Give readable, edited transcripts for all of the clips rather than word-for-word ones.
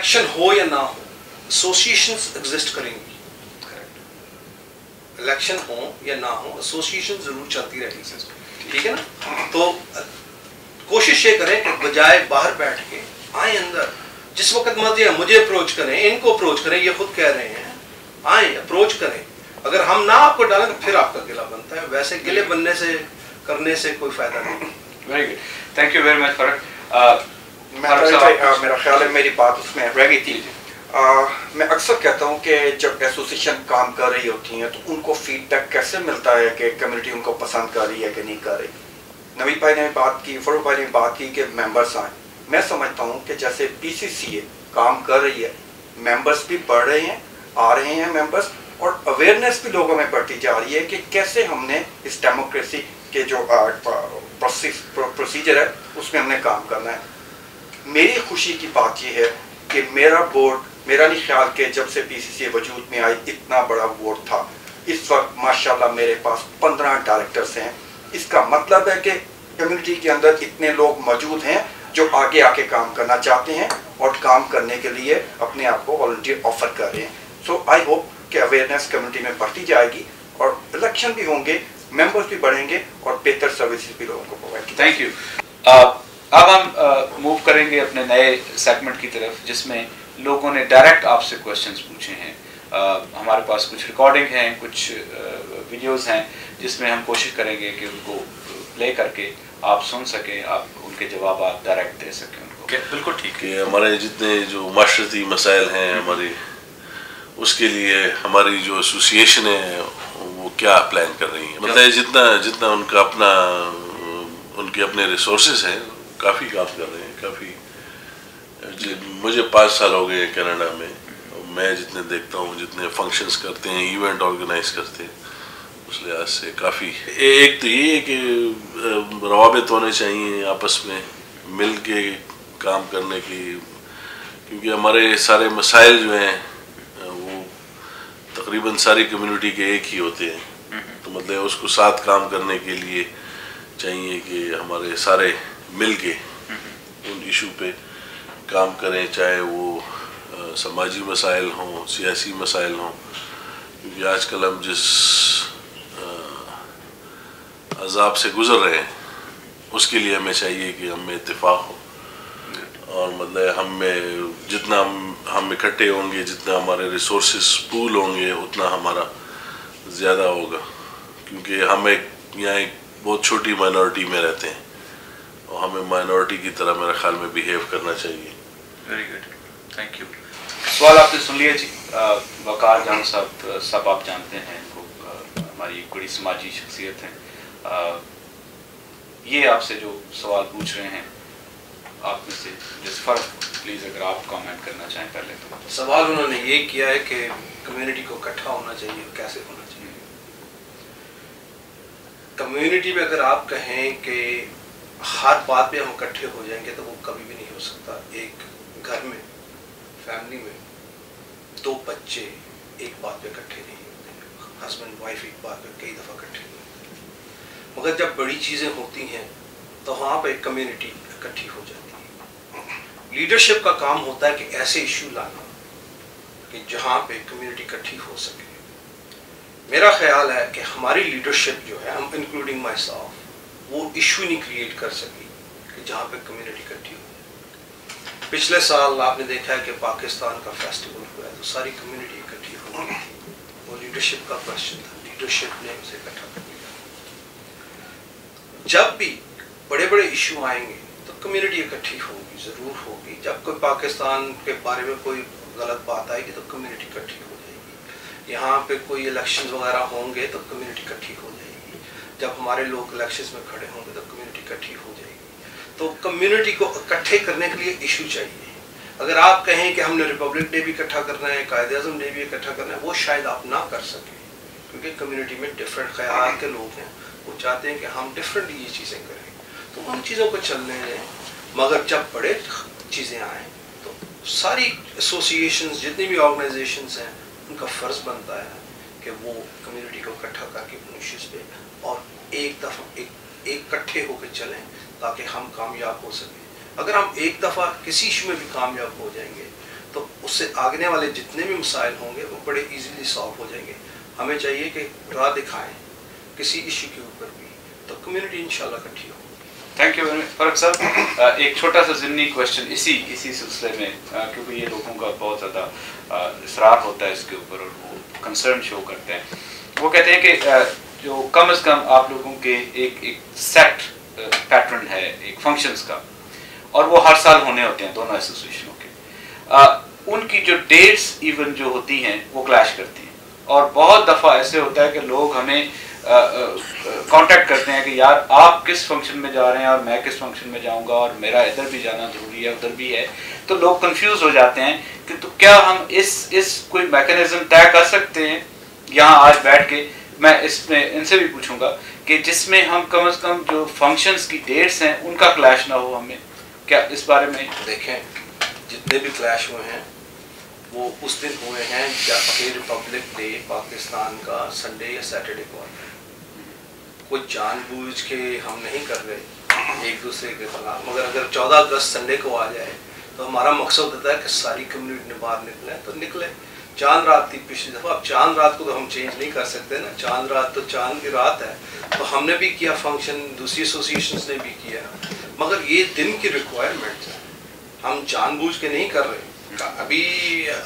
Election ہو یا نہ ہو associations exist کریں گی. الیکشن ہو یا نہ ہو ایسوسیشن ضرور چلتی رہے گی. ٹھیک ہے نا. تو کوشش یہ کریں کہ بجائے باہر بیٹھ کے آئیں اندر. جس وقت مجھے اپروچ کریں, ان کو اپروچ کریں, یہ خود کہہ رہے ہیں آئیں اپروچ کریں. اگر ہم نہ آپ کو ڈالیں تو پھر آپ کا گلہ بنتا ہے. ویسے گلے بننے سے کرنے سے کوئی فائدہ نہیں. Very good, thank you very much فرق. میرا خیال ہے میری بات اس میں رہ گئی تھی. میں اکثر کہتا ہوں کہ جب ایسوسیشن کام کر رہی ہوتی ہیں تو ان کو فیڈ بیک کیسے ملتا ہے کہ کمیونٹی ان کو پسند کر رہی ہے کہ نہیں کر رہی. نوید بھائی نے بات کی, فروغ بھائی نے بات کی کہ ممبرس آئیں. میں سمجھتا ہوں کہ جیسے پی سی سی اے کام کر رہی ہے, ممبرس بھی بڑھ رہے ہیں, آ رہے ہیں ممبرس, اور اویئرنیس بھی لوگوں میں بڑھتی جا رہی ہے کہ کیسے ہم نے اس ڈیموکریسی کے جو پروسیجر ہے اس میں ہم نے کام کرنا ہے. میری خوشی کی بات یہ ہے کہ میرا بورڈ, میرا نہیں خیال کہ جب سے پی سی سی اے وجود میں آئی اتنا بڑا بورڈ تھا. اس وقت ماشاءاللہ میرے پاس 15 ڈائریکٹرس ہیں. اس کا مطلب ہے کہ کمیونٹی کے اندر اتنے لوگ موجود ہیں جو آگے آ کے کام کرنا چاہتے ہیں اور کام کرنے کے لیے اپنے آپ کو والنٹیئر آفر کر رہے ہیں. سو آئی ہوپ کہ اویئرنیس کمیونٹی میں بڑھتی جائے گی اور الیکشن بھی ہوں گے, ممبرس بھی بڑھیں گے اور بہتر سروسز بھی لوگوں کو پرووائڈ کی. Thank you. اب ہم موو کریں گے اپنے نئے سیگمنٹ کی طرف جس میں لوگوں نے ڈائریکٹ آپ سے کوشچنس پوچھے ہیں. ہمارے پاس کچھ ریکارڈنگ ہیں, کچھ ویڈیوز ہیں جس میں ہم کوشش کریں گے کہ ان کو پلے کر کے آپ سن سکیں, آپ ان کے جوابات ڈائریکٹ دے سکیں ان کو. بالکل ٹھیک ہے. ہمارے جتنے جو معاشرتی مسائل ہیں ہماری, اس کے لیے ہماری جو ایسوسیشن ہے وہ کیا پلان کر رہی ہیں. مطلب جتنا ان کا اپنا ان کے اپنے ریسورسز ہیں کافی کام کر رہے ہیں. کافی مجھے 5 سال ہو گئے ہیں کینیڈا میں. میں جتنے دیکھتا ہوں, جتنے فنکشنز کرتے ہیں, ایونٹ آرگنائز کرتے ہیں, اس لحاظ سے کافی. ایک تو یہ ہے کہ روابط ہونے چاہیے آپس میں مل کے کام کرنے کی, کیونکہ ہمارے سارے مسائل جو ہیں وہ تقریباً ساری کمیونٹی کے ایک ہی ہوتے ہیں. تو مطلب اس کو ساتھ کام کرنے کے لیے چاہیے کہ ہمارے سارے مل کے ان ایشو پہ کام کریں, چاہے وہ سماجی مسائل ہوں, سیاسی مسائل ہوں. کیونکہ آج کل ہم جس عذاب سے گزر رہے ہیں اس کے لیے ہمیں چاہیے کہ ہم میں اتفاق ہو, اور مطلب ہم میں جتنا ہم اکٹھے ہوں گے, جتنا ہمارے ریسورسز پول ہوں گے, اتنا ہمارا زیادہ ہوگا. کیونکہ ہم یہاں ایک بہت چھوٹی مائنورٹی میں رہتے ہیں اور ہمیں مائنورٹی کی طرح میرے خیال میں بیہیو کرنا چاہیے. Very good, thank you. سوال آپ نے سن لیا جی. وقار جان صاحب, سب آپ جانتے ہیں ان کو, ہماری ایک بڑی سماجی شخصیت ہیں. یہ آپ سے جو سوال پوچھ رہے ہیں, آپ میں سے جس فرق پلیز اگر آپ کامنٹ کرنا چاہیں کر لیں تو. سوال انہوں نے یہ کیا ہے کہ کمیونٹی کو اکٹھا ہونا چاہیے, کیسے ہونا چاہیے. کمیونٹی میں اگر آپ کہیں کہ ہر بات پہ ہم اکٹھے ہو جائیں گے تو وہ کبھی بھی نہیں ہو سکتا. ایک گھر میں, فیملی میں 2 بچے ایک بات پہ اکٹھے نہیں ہوتے, ہسبینڈ وائف ایک بات پہ کئی دفعہ اکٹھے نہیں ہوتے. مگر جب بڑی چیزیں ہوتی ہیں تو وہاں پہ ایک کمیونٹی اکٹھی ہو جاتی ہے. لیڈرشپ کا کام ہوتا ہے کہ ایسے ایشو لانا کہ جہاں پہ کمیونٹی اکٹھی ہو سکے. میرا خیال ہے کہ ہماری لیڈرشپ جو ہے, ہم انکلوڈنگ مائی سیلف, وہ ایشو نہیں کریٹ کر سکی کہ جہاں پہ کمیونٹی اکٹھی ہو. پچھلے سال آپ نے دیکھا ہے کہ پاکستان کا فیسٹیول ہوا ہے تو ساری کمیونٹی اکٹھی ہو گئی تھی. وہ لیڈرشپ کا کوشچن تھا, لیڈرشپ نے اسے اکٹھا کر دیا. جب بھی بڑے بڑے ایشو آئیں گے تو کمیونٹی اکٹھی ہوگی, ضرور ہوگی. جب کوئی پاکستان کے بارے میں کوئی غلط بات آئے گی تو کمیونٹی اکٹھی ہو جائے گی. یہاں پہ کوئی الیکشنز وغیرہ ہوں گے تو کمیونٹی اکٹھی ہو جائے گی. جب ہمارے لوگ الیکشنز میں کھڑے ہوں گے تو کمیونٹی اکٹھی ہو جائے گی. تو کمیونٹی کو اکٹھے کرنے کے لیے ایشو چاہیے. اگر آپ کہیں کہ ہم نے ریپبلک ڈے بھی اکٹھا کرنا ہے, قائد اعظم ڈے بھی اکٹھا کرنا ہے, وہ شاید آپ نہ کر سکیں کیونکہ کمیونٹی میں ڈفرینٹ خیالات کے لوگ ہیں. وہ چاہتے ہیں کہ ہم ڈفرینٹ یہ چیزیں کریں, تو ان چیزوں کو چلنے دیں. مگر جب بڑے چیزیں آئیں تو ساری ایسوسیشنز, جتنی بھی آرگنائزیشنز ہیں, ان کا فرض بنتا ہے کہ وہ کمیونٹی کو اکٹھا کر کے ایشوز پہ اور ایک دفعہ ایک اکٹھے ہو کے چلیں تاکہ ہم کامیاب ہو سکیں. اگر ہم ایک دفعہ کسی ایشو میں بھی کامیاب ہو جائیں گے تو اس سے آگے والے جتنے بھی مسائل ہوں گے وہ بڑے ایزیلی سالو ہو جائیں گے. ہمیں چاہیے کہ راہ دکھائیں کسی ایشو کے اوپر بھی, تو کمیونٹی انشاءاللہ اکٹھی ہو. تھینک یو فرق صاحب. ایک چھوٹا سا ضمنی کوشچن اسی سلسلے میں, کیونکہ یہ لوگوں کا بہت زیادہ اصرار ہوتا ہے اس کے اوپر اور وہ کنسرن شو کرتے ہیں. وہ کہتے ہیں کہ جو کم از کم آپ لوگوں کے ایک سیٹ پیٹرن ہے ایک فنکشنز کا, اور وہ ہر سال ہونے ہوتے ہیں دونوں ایسوسیشنوں کے, ان کی جو ڈیٹس ایون جو ہوتی ہیں وہ کلیش کرتی ہیں, اور بہت دفعہ ایسے ہوتا ہے کہ لوگ ہمیں کانٹیکٹ کرتے ہیں کہ یار آپ کس فنکشن میں جا رہے ہیں اور میں کس فنکشن میں جاؤں گا, اور میرا ادھر بھی جانا ضروری ہے ادھر بھی ہے. تو لوگ کنفیوز ہو جاتے ہیں کہ تو کیا ہم اس کوئی میکانزم طے کر سکتے ہیں یہاں آج بیٹھ کے. میں اس میں ان سے بھی پوچھوں گا کہ جس میں ہم کم از کم جو فنکشنز کی ڈیٹس ہیں ان کا کلیش نہ ہو. ہمیں کیا اس بارے میں دیکھیں, جتنے بھی کلیش ہوئے ہیں وہ اس دن ہوئے ہیں جب کہ ریپبلک ڈے پاکستان کا سنڈے یا سیٹرڈے کو آتا ہے. کوئی جان بوجھ کے ہم نہیں کر رہے ایک دوسرے کے خلاف, مگر اگر 14 اگست سنڈے کو آ جائے تو ہمارا مقصد ہوتا ہے کہ ساری کمیونٹی نے باہر نکلے تو نکلے. چاند رات تھی پچھلی دفعہ, اب چاند رات کو تو ہم چینج نہیں کر سکتے نا, چاند رات تو چاند کی رات ہے. تو ہم نے بھی کیا فنکشن, دوسری ایسوسیشنز نے بھی کیا, مگر یہ دن کی ریکوائرمنٹ ہے, ہم جان بوجھ کے نہیں کر رہے. ابھی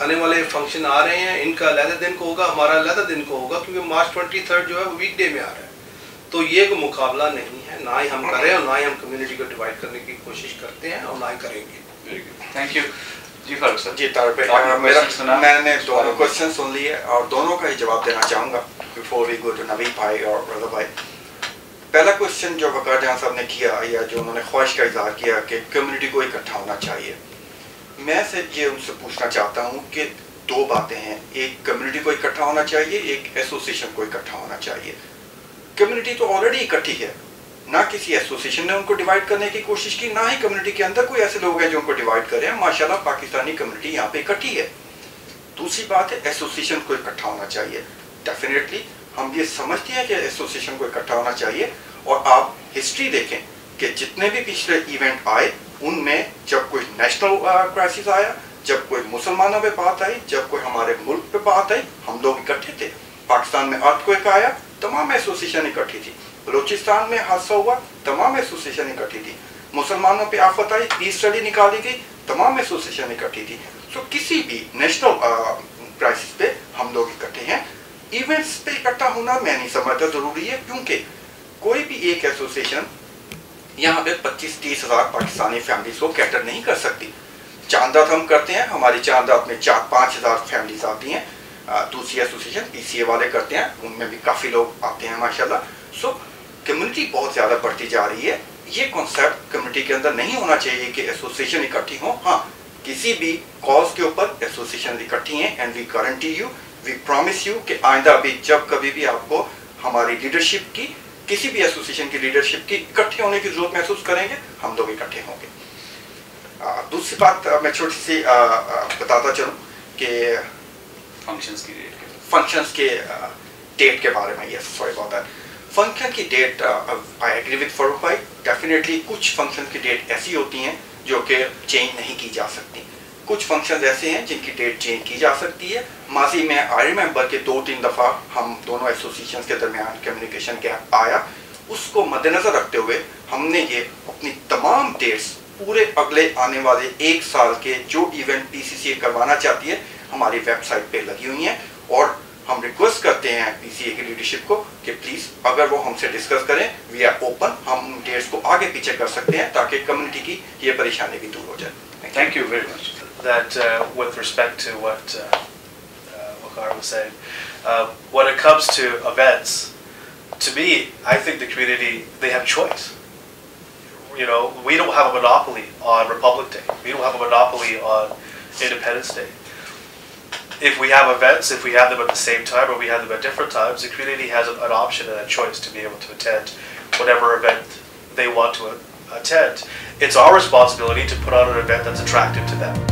آنے والے فنکشن آ رہے ہیں, ان کا علیحدہ دن کو ہوگا, ہمارا علیحدہ دن کو ہوگا, کیونکہ مارچ 23 جو ہے وہ ویک ڈے میں آ رہا ہے. تو یہ کوئی مقابلہ نہیں ہے, نہ ہی ہم کریں اور نہ ہی ہم کمیونٹی کو ڈیوائڈ کرنے کی کوشش کرتے ہیں اور نہ ہی کریں گے. Thank you. جی فاروق صاحب. جی میں نے دونوں کوشچن سن لیے اور دونوں کا ہی جواب دینا چاہوں گا بفور وی گو ٹو نوید بھائی اور رضا بھائی. پہلا کوشچن جو وقار جہاں صاحب نے کیا یا جو انہوں نے خواہش کا اظہار کیا کہ کمیونٹی کو اکٹھا ہونا چاہیے, میں سے یہ ان سے پوچھنا چاہتا ہوں کہ دو باتیں ہیں, ایک کمیونٹی کو اکٹھا ہونا چاہیے, ایک ایسوسیشن کو اکٹھا ہونا چاہیے. کمیونٹی تو آلریڈی اکٹھی ہے, نہ کسی ایسوسیشن نے ان کو ڈیوائڈ کرنے کی کوشش کی, نہ ہی کمیونٹی کے اندر کوئی ایسے لوگ ہیں جو ان کو ڈیوائڈ کریں. ماشاءاللہ پاکستانی کمیونٹی یہاں پہ اکٹھی ہے. دوسری بات ہے ایسوسیشن کو اکٹھا ہونا چاہیے. ڈیفینیٹلی ہم یہ سمجھتے ہیں کہ ایسوسیشن کو اکٹھا ہونا چاہیے, اور آپ ہسٹری دیکھیں کہ جتنے بھی پچھلے ایونٹ آئے ان میں جب کوئی نیشنل کرائسس آیا, جب کوئی مسلمانوں پہ بات آئی, جب کوئی ہمارے ملک پہ بات آئی, ہم لوگ اکٹھے تھے. پاکستان میں ارتھ کوئک آیا, تمام ایسوسیشن اکٹھی تھی. بلوچستان میں حادثہ ہوا, تمام ایسوسیشن اکٹھی تھی. مسلمانوں پہ آفت آئی, پیس ریلی نکالی گئی, تمام ایسوسیشن اکٹھی تھی. تو کسی بھی نیشنل کرائسس پہ ہم لوگ اکٹھے ہیں. ایونٹس پہ اکٹھا ہونا میں نہیں سمجھتا ضروری ہے, کیونکہ کوئی بھی ایک ایسوسیشن یہاں پہ 25-30 ہزار پاکستانی فیملیز کو کیٹر نہیں کر سکتی. چاندات ہم کرتے ہیں, ہماری چاندات میں 4-5 ہزار فیملیز آتی ہیں. دوسری ایسوسیشن پی سی اے والے کرتے ہیں, ان میں بھی کافی لوگ آتے ہیں ماشاءاللہ. سو کمیونٹی بہت زیادہ بڑھتی جا رہی ہے. یہ کانسیپٹ کمیونٹی کے اندر نہیں ہونا چاہیے کہ ایسوسیشن اکٹھی ہوں. ہاں, کسی بھی کاز کے اوپر ایسوسیشن اکٹھی ہیں, and we guarantee you, we promise you کہ آئندہ بھی جب کبھی بھی آپ کو ہماری لیڈرشپ کی, کسی بھی ایسوسیشن کی لیڈرشپ کی اکٹھے ہونے کی ضرورت محسوس کریں گے, ہم لوگ اکٹھے ہوں گے. دوسری بات میں چھوٹی سی بتاتا چلوں کہ فنکشنز کے ڈیٹ کے بارے میں. یس, سوری اباؤٹ دیٹ. فنکشن کی ڈیٹ, آئی ایگری وتھ فاروق بھائی, ڈیفینیٹلی کچھ فنکشن کی ڈیٹ ایسی ہوتی ہیں جو کہ چینج نہیں کی جا سکتی. کچھ فنکشنز ایسے ہیں جن کی ڈیٹ چینج کی جا سکتی ہے. ماضی میں آئی ریممبر کہ 2-3 دفعہ ہم دونوں ایسوسیشنز کے درمیان کمیونیکیشن گیپ آیا. اس کو مد نظر رکھتے ہوئے ہم نے یہ اپنی تمام ڈیٹس پورے اگلے آنے والے 1 سال کے جو ایونٹ پی سی سی اے کروانا چاہتی ہے ہماری ویب سائٹ پہ لگی ہوئی ہیں. اور ہم ریکویسٹ کرتے ہیں پی سی اے کی لیڈرشپ کو کہ پلیز اگر وہ ہم سے ڈسکس کریں, وی آر اوپن, ہم ڈیٹس کو آگے پیچھے کر سکتے ہیں تاکہ کمیونٹی کی یہ پریشانی بھی دور ہو جائے. Thank you very much. That with respect to what Waqar was saying, when it comes to events, to me, I think the community, they have choice. You know, we don't have a monopoly on Republic Day. We don't have a monopoly on Independence Day. If we have events, if we have them at the same time or we have them at different times, the community has an option and a choice to be able to attend whatever event they want to attend. It's our responsibility to put on an event that's attractive to them.